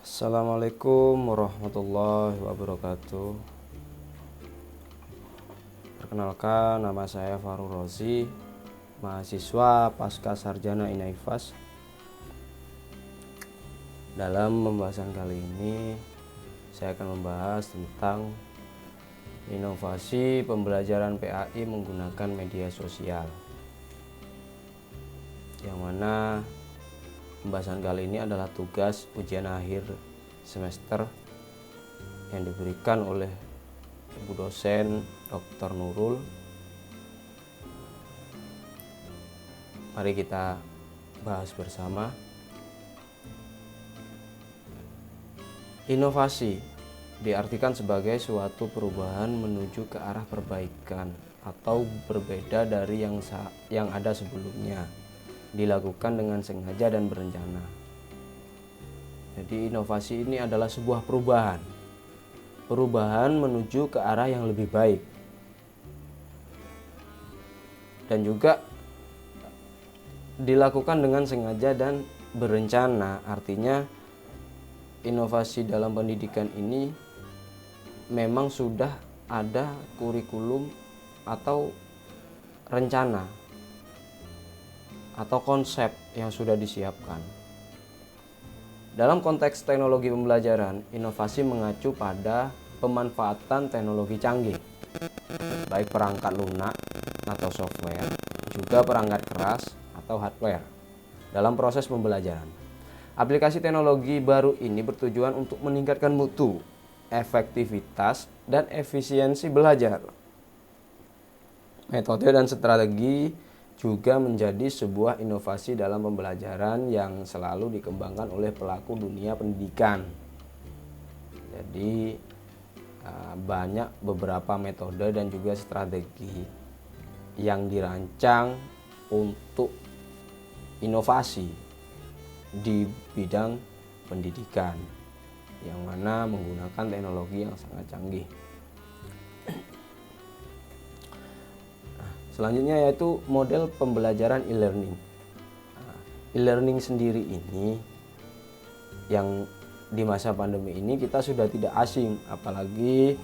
Assalamualaikum warahmatullahi wabarakatuh. Perkenalkan, nama saya Farul Rozi, mahasiswa Pasca Sarjana Inaifas. Dalam pembahasan kali ini, saya akan membahas tentang inovasi pembelajaran PAI menggunakan media sosial. Yang mana pembahasan kali ini adalah tugas ujian akhir semester yang diberikan oleh Ibu dosen Dr. Nurul. Mari kita bahas bersama. Inovasi diartikan sebagai suatu perubahan menuju ke arah perbaikan atau berbeda dari yang ada sebelumnya, dilakukan dengan sengaja dan berencana. Jadi inovasi ini adalah sebuah perubahan menuju ke arah yang lebih baik. Dan juga dilakukan dengan sengaja dan berencana, artinya inovasi dalam pendidikan ini memang sudah ada kurikulum atau rencana atau konsep yang sudah disiapkan. Dalam konteks teknologi pembelajaran, inovasi mengacu pada pemanfaatan teknologi canggih, baik perangkat lunak atau software, juga perangkat keras atau hardware dalam proses pembelajaran. Aplikasi teknologi baru ini bertujuan untuk meningkatkan mutu, efektivitas, dan efisiensi belajar. Metode dan strategi juga menjadi sebuah inovasi dalam pembelajaran yang selalu dikembangkan oleh pelaku dunia pendidikan. Jadi banyak beberapa metode dan juga strategi yang dirancang untuk inovasi di bidang pendidikan, yang mana menggunakan teknologi yang sangat canggih. Selanjutnya yaitu model pembelajaran e-learning. E-learning sendiri ini yang di masa pandemi ini kita sudah tidak asing, apalagi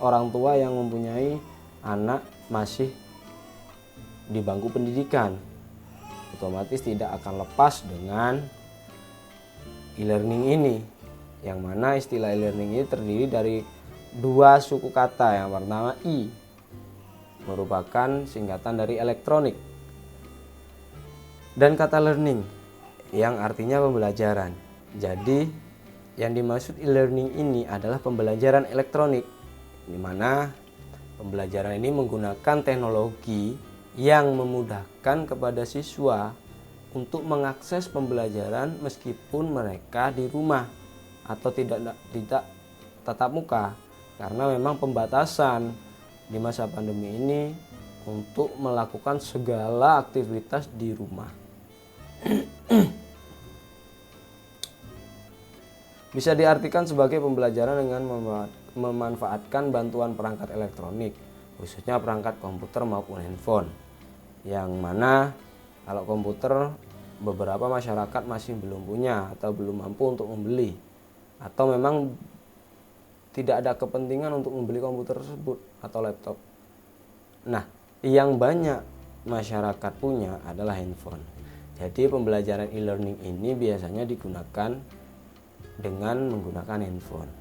orang tua yang mempunyai anak masih di bangku pendidikan, otomatis tidak akan lepas dengan e-learning ini, yang mana istilah e-learning ini terdiri dari dua suku kata. Yang pertama I, merupakan singkatan dari elektronik, dan kata learning yang artinya pembelajaran. Jadi yang dimaksud e-learning ini adalah pembelajaran elektronik, di mana pembelajaran ini menggunakan teknologi yang memudahkan kepada siswa untuk mengakses pembelajaran meskipun mereka di rumah atau tidak tatap muka, karena memang pembatasan di masa pandemi ini untuk melakukan segala aktivitas di rumah. Bisa diartikan sebagai pembelajaran dengan memanfaatkan bantuan perangkat elektronik, khususnya perangkat komputer maupun handphone, yang mana kalau komputer beberapa masyarakat masih belum punya atau belum mampu untuk membeli, atau memang tidak ada kepentingan untuk membeli komputer tersebut atau laptop. Nah, yang banyak masyarakat punya adalah handphone. Jadi pembelajaran e-learning ini biasanya digunakan dengan menggunakan handphone,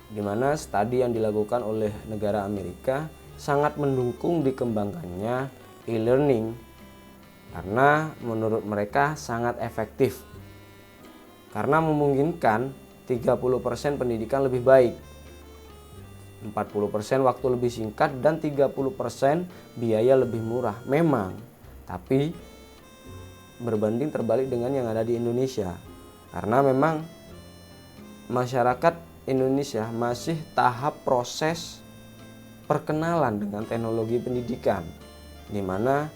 di mana studi yang dilakukan oleh negara Amerika sangat mendukung dikembangkannya e-learning karena menurut mereka sangat efektif, karena memungkinkan 30% pendidikan lebih baik, 40% waktu lebih singkat, dan 30% biaya lebih murah. Memang, tapi berbanding terbalik dengan yang ada di Indonesia, karena memang masyarakat Indonesia masih tahap proses perkenalan dengan teknologi pendidikan, di mana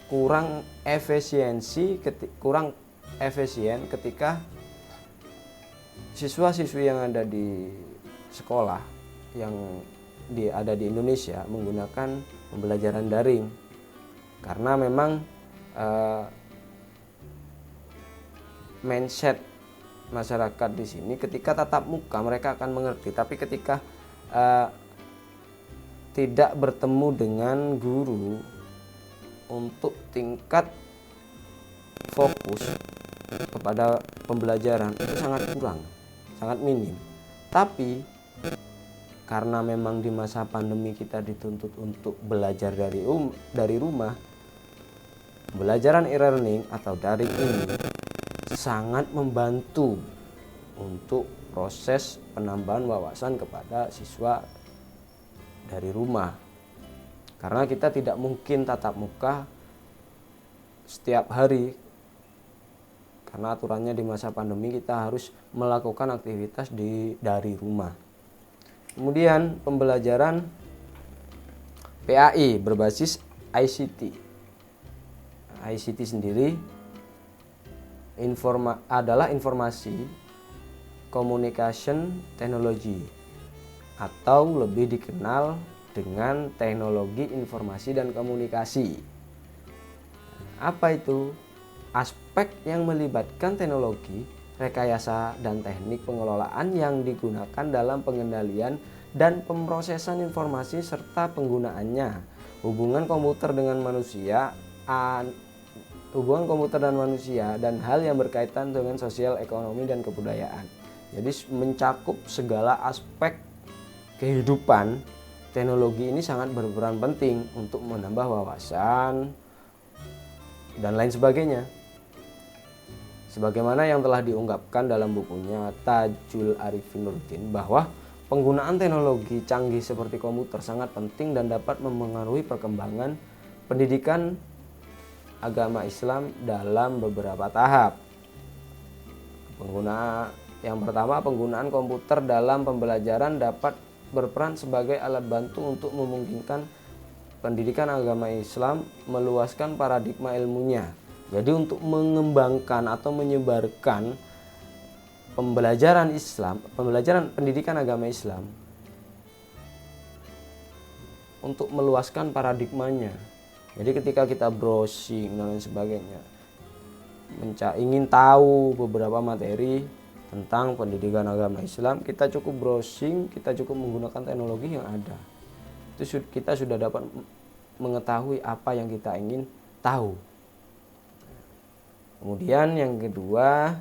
kurang efisien ketika siswa-siswi yang ada di sekolah yang ada di Indonesia menggunakan pembelajaran daring, karena memang mindset masyarakat di sini, ketika tatap muka mereka akan mengerti, tapi ketika tidak bertemu dengan guru untuk tingkat fokus kepada pembelajaran itu sangat kurang, sangat minim. Tapi karena memang di masa pandemi kita dituntut untuk belajar dari rumah, pembelajaran e-learning atau daring ini sangat membantu untuk proses penambahan wawasan kepada siswa dari rumah. Karena kita tidak mungkin tatap muka setiap hari, karena aturannya di masa pandemi kita harus melakukan aktivitas dari rumah. Kemudian pembelajaran PAI berbasis ICT. ICT sendiri adalah informasi communication technology, atau lebih dikenal dengan teknologi informasi dan komunikasi. Apa itu? Aspek yang melibatkan teknologi, rekayasa, dan teknik pengelolaan yang digunakan dalam pengendalian dan pemrosesan informasi serta penggunaannya. Hubungan komputer dan manusia dan hal yang berkaitan dengan sosial, ekonomi, dan kebudayaan. Jadi mencakup segala aspek kehidupan. Teknologi ini sangat berperan penting untuk menambah wawasan dan lain sebagainya. Sebagaimana yang telah diungkapkan dalam bukunya Tajul Arifin Nuruddin, bahwa penggunaan teknologi canggih seperti komputer sangat penting dan dapat mempengaruhi perkembangan pendidikan agama Islam dalam beberapa tahap. Yang pertama, penggunaan komputer dalam pembelajaran dapat berperan sebagai alat bantu untuk memungkinkan pendidikan agama Islam meluaskan paradigma ilmunya. Jadi untuk mengembangkan atau menyebarkan pembelajaran pendidikan agama Islam, untuk meluaskan paradigmanya. Jadi ketika kita browsing dan lain sebagainya, ingin tahu beberapa materi tentang pendidikan agama Islam, kita cukup browsing, kita cukup menggunakan teknologi yang ada. Itu kita sudah dapat mengetahui apa yang kita ingin tahu. Kemudian yang kedua,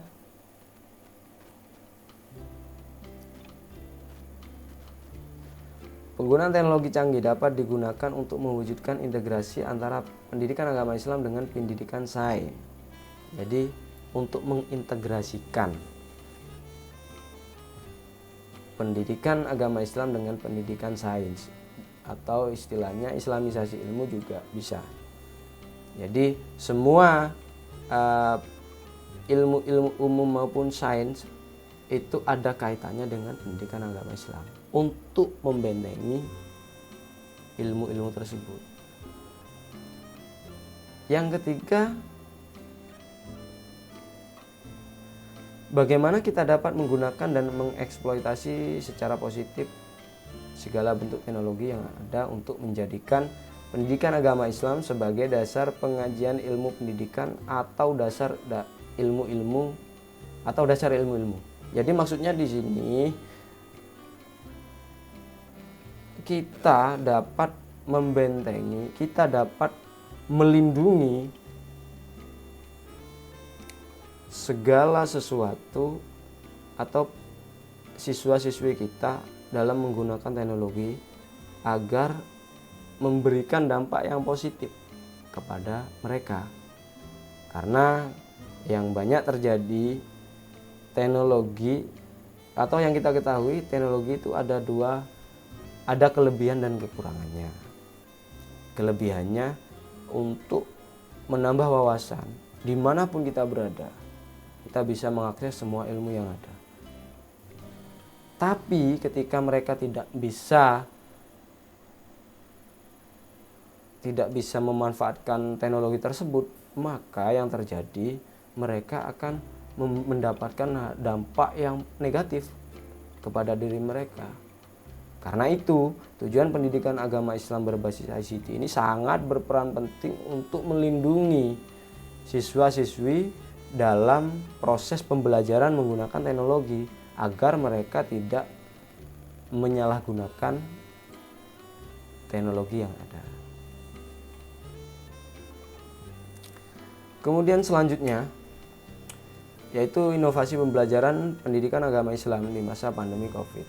penggunaan teknologi canggih dapat digunakan untuk mewujudkan integrasi antara pendidikan agama Islam dengan pendidikan sains. Jadi untuk mengintegrasikan pendidikan agama Islam dengan pendidikan sains, atau istilahnya islamisasi ilmu juga bisa. Jadi semua ilmu-ilmu umum maupun sains itu ada kaitannya dengan pendidikan agama Islam untuk membentengi ilmu-ilmu tersebut. Yang ketiga, bagaimana kita dapat menggunakan dan mengeksploitasi secara positif segala bentuk teknologi yang ada untuk menjadikan pendidikan agama Islam sebagai dasar pengajian ilmu pendidikan atau dasar ilmu-ilmu. Jadi maksudnya di sini kita dapat membentengi, kita dapat melindungi segala sesuatu atau siswa-siswi kita dalam menggunakan teknologi agar memberikan dampak yang positif kepada mereka. Karena yang banyak terjadi, teknologi atau yang kita ketahui, teknologi itu ada kelebihan dan kekurangannya. Kelebihannya untuk menambah wawasan dimanapun kita berada, kita bisa mengakses semua ilmu yang ada. Tapi ketika mereka tidak bisa memanfaatkan teknologi tersebut, maka yang terjadi mereka akan mendapatkan dampak yang negatif kepada diri mereka. Karena itu, tujuan pendidikan agama Islam berbasis ICT ini sangat berperan penting untuk melindungi siswa-siswi dalam proses pembelajaran menggunakan teknologi agar mereka tidak menyalahgunakan teknologi yang ada. Kemudian selanjutnya yaitu inovasi pembelajaran pendidikan agama Islam di masa pandemi Covid.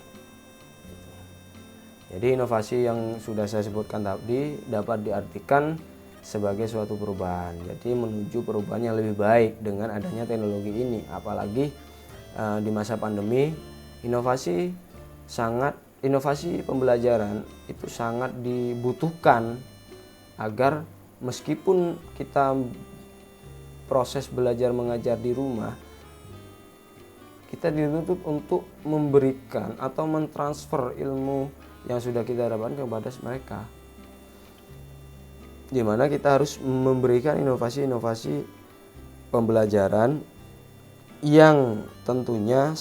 Jadi inovasi yang sudah saya sebutkan tadi dapat diartikan sebagai suatu perubahan. Jadi menuju perubahan yang lebih baik dengan adanya teknologi ini. Apalagi di masa pandemi, inovasi pembelajaran itu sangat dibutuhkan agar meskipun kita proses belajar mengajar di rumah, kita dituntut untuk memberikan atau mentransfer ilmu yang sudah kita dapatkan kepada mereka, di mana kita harus memberikan inovasi-inovasi pembelajaran yang tentunya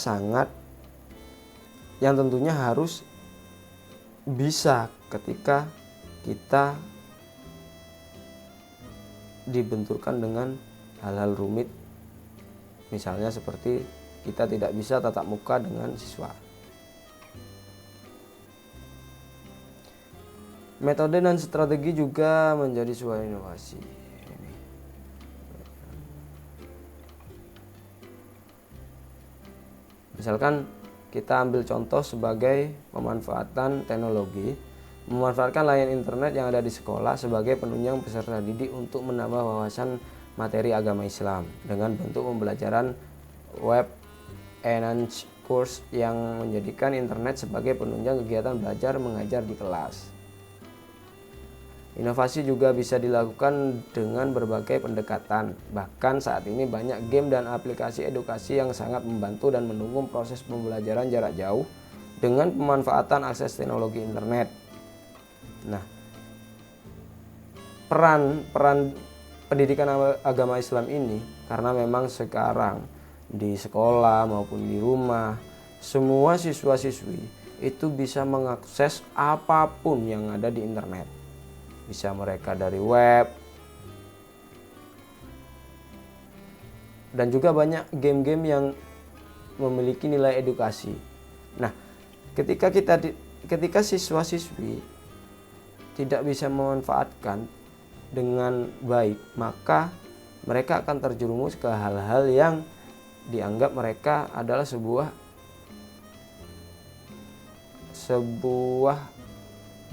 harus bisa ketika kita dibenturkan dengan hal-hal rumit, misalnya seperti kita tidak bisa tatap muka dengan siswa. Metode dan strategi juga menjadi sebuah inovasi. Misalkan kita ambil contoh sebagai pemanfaatan teknologi, memanfaatkan layanan internet yang ada di sekolah sebagai penunjang peserta didik untuk menambah wawasan materi agama Islam dengan bentuk pembelajaran web enhanced course yang menjadikan internet sebagai penunjang kegiatan belajar mengajar di kelas. Inovasi juga bisa dilakukan dengan berbagai pendekatan. Bahkan saat ini banyak game dan aplikasi edukasi yang sangat membantu dan mendukung proses pembelajaran jarak jauh dengan pemanfaatan akses teknologi internet. Nah, peran pendidikan agama Islam ini, karena memang sekarang di sekolah maupun di rumah, semua siswa-siswi itu bisa mengakses apapun yang ada di internet. Bisa mereka dari web, dan juga banyak game-game yang memiliki nilai edukasi. Nah, ketika siswa-siswi tidak bisa memanfaatkan dengan baik, maka mereka akan terjerumus ke hal-hal yang dianggap mereka adalah sebuah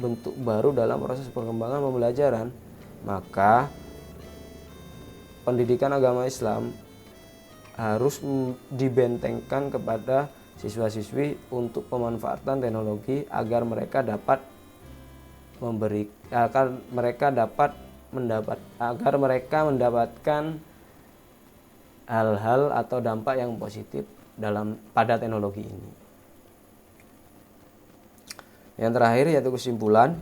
bentuk baru dalam proses perkembangan pembelajaran. Maka pendidikan agama Islam harus dibentengkan kepada siswa-siswi untuk pemanfaatan teknologi agar mereka dapat mendapatkan hal-hal atau dampak yang positif pada teknologi ini. Yang terakhir yaitu kesimpulan,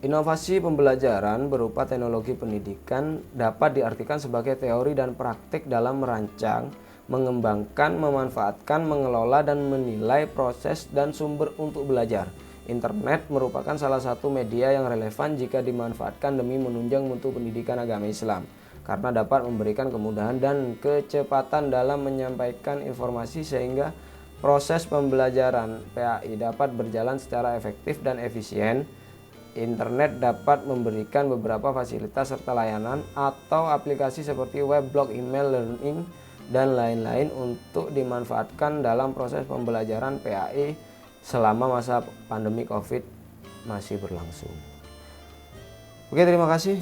inovasi pembelajaran berupa teknologi pendidikan dapat diartikan sebagai teori dan praktik dalam merancang, mengembangkan, memanfaatkan, mengelola, dan menilai proses dan sumber untuk belajar. Internet merupakan salah satu media yang relevan jika dimanfaatkan demi menunjang mutu pendidikan agama Islam, karena dapat memberikan kemudahan dan kecepatan dalam menyampaikan informasi sehingga proses pembelajaran PAI dapat berjalan secara efektif dan efisien. Internet dapat memberikan beberapa fasilitas serta layanan atau aplikasi seperti web, blog, email, learning, dan lain-lain untuk dimanfaatkan dalam proses pembelajaran PAI selama masa pandemi COVID masih berlangsung. Oke, terima kasih.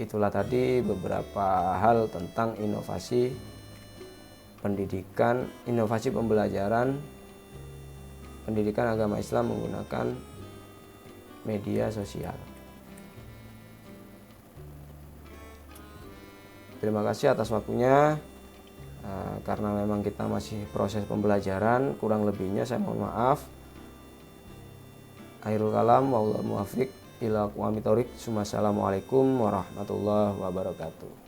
Itulah tadi beberapa hal tentang inovasi pendidikan, inovasi pembelajaran pendidikan agama Islam menggunakan media sosial. Terima kasih atas waktunya. Karena memang kita masih proses pembelajaran, kurang lebihnya saya mohon maaf. Akhirul kalam, wallahul muwaffiq ila aqwamit thoriq. Assalamualaikum warahmatullahi wabarakatuh.